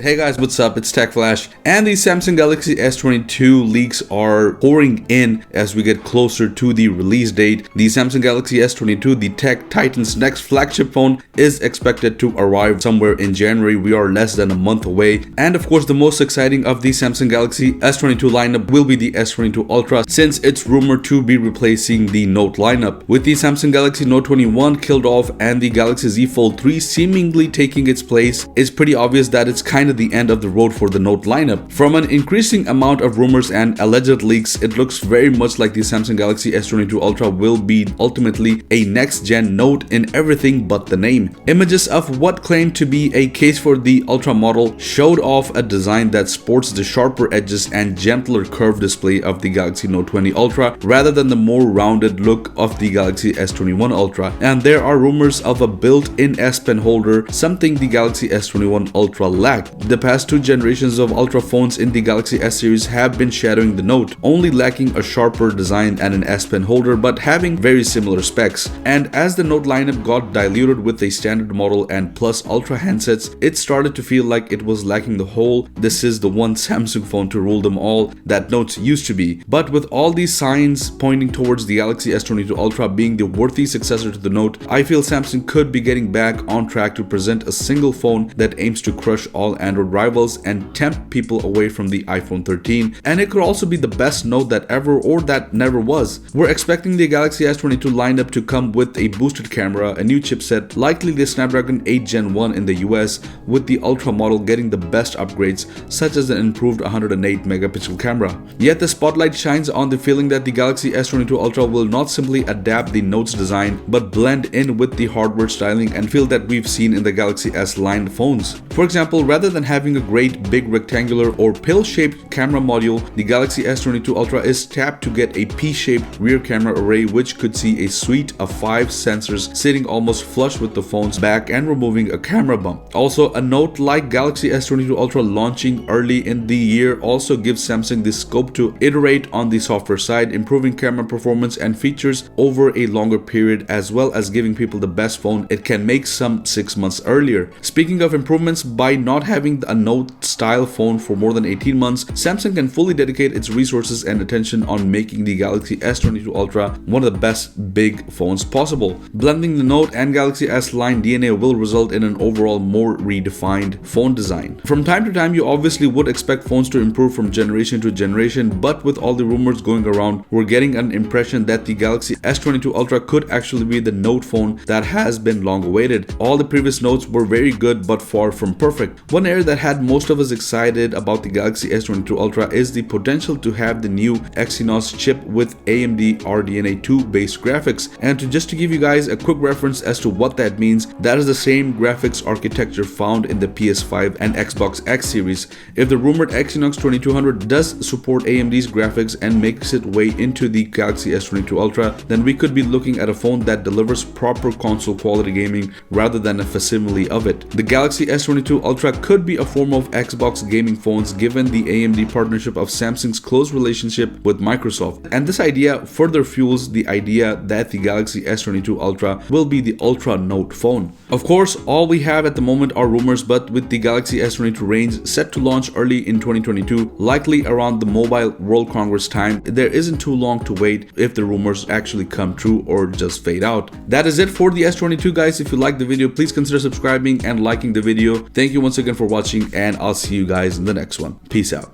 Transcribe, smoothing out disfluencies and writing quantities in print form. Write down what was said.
Hey guys, what's up? It's Tech Flash, and the Samsung Galaxy S22 leaks are pouring in as we get closer to the release date. The Samsung Galaxy S22, the tech titan's next flagship phone, is expected to arrive somewhere in January. We are less than a month away, and of course the most exciting of the Samsung Galaxy S22 lineup will be the S22 Ultra, since it's rumored to be replacing the Note lineup. With the Samsung Galaxy Note 21 killed off and the Galaxy Z Fold 3 seemingly taking its place, it's pretty obvious that it's kind of the end of the road for the Note lineup. From an increasing amount of rumors and alleged leaks, it looks very much like the Samsung Galaxy S22 Ultra will be ultimately a next-gen Note in everything but the name. Images of what claimed to be a case for the Ultra model showed off a design that sports the sharper edges and gentler curved display of the Galaxy Note 20 Ultra rather than the more rounded look of the Galaxy S21 Ultra. And there are rumors of a built-in S Pen holder, something the Galaxy S21 Ultra lacked. The past two generations of Ultra phones in the Galaxy S series have been shadowing the Note, only lacking a sharper design and an S Pen holder but having very similar specs. And as the Note lineup got diluted with a standard model and plus Ultra handsets, it started to feel like it was lacking the whole "this is the one Samsung phone to rule them all" that Notes used to be. But with all these signs pointing towards the Galaxy S22 Ultra being the worthy successor to the Note, I feel Samsung could be getting back on track to present a single phone that aims to crush all Android rivals and tempt people away from the iPhone 13, and it could also be the best Note that ever or that never was. We're expecting the Galaxy S22 lineup to come with a boosted camera, a new chipset, likely the Snapdragon 8 Gen 1 in the US, with the Ultra model getting the best upgrades such as an improved 108 megapixel camera. Yet the spotlight shines on the feeling that the Galaxy S22 Ultra will not simply adapt the Note's design but blend in with the hardware styling and feel that we've seen in the Galaxy S line phones. For example, rather than having a great big rectangular or pill-shaped camera module, the Galaxy S22 Ultra is tapped to get a P-shaped rear camera array, which could see a suite of 5 sensors sitting almost flush with the phone's back and removing a camera bump. Also, a Note like Galaxy S22 Ultra launching early in the year also gives Samsung the scope to iterate on the software side, improving camera performance and features over a longer period, as well as giving people the best phone it can make some 6 months earlier. Speaking of improvements, by not having a Note style phone for more than 18 months, Samsung can fully dedicate its resources and attention on making the Galaxy S22 Ultra one of the best big phones possible. Blending the Note and Galaxy S line DNA will result in an overall more redefined phone design. From time to time, you obviously would expect phones to improve from generation to generation, but with all the rumors going around, we're getting an impression that the Galaxy S22 Ultra could actually be the Note phone that has been long awaited. All the previous Notes were very good but far from perfect. One area that had most of us excited about the Galaxy S22 Ultra is the potential to have the new Exynox chip with AMD RDNA 2 based graphics. And just to give you guys a quick reference as to what that means, that is the same graphics architecture found in the PS5 and Xbox X series. If the rumored Exynox 2200 does support AMD's graphics and makes its way into the Galaxy S22 Ultra, then we could be looking at a phone that delivers proper console quality gaming rather than a facsimile of it. The Galaxy S22 Ultra could be a form of Xbox gaming phones given the AMD partnership of Samsung's close relationship with Microsoft. And this idea further fuels the idea that the Galaxy S22 Ultra will be the Ultra Note phone. Of course, all we have at the moment are rumors, but with the Galaxy S22 range set to launch early in 2022, likely around the Mobile World Congress time, there isn't too long to wait if the rumors actually come true or just fade out. That is it for the S22, guys. If you liked the video, please consider subscribing and liking the video. Thank you once again for watching, and I'll see you guys in the next one. Peace out.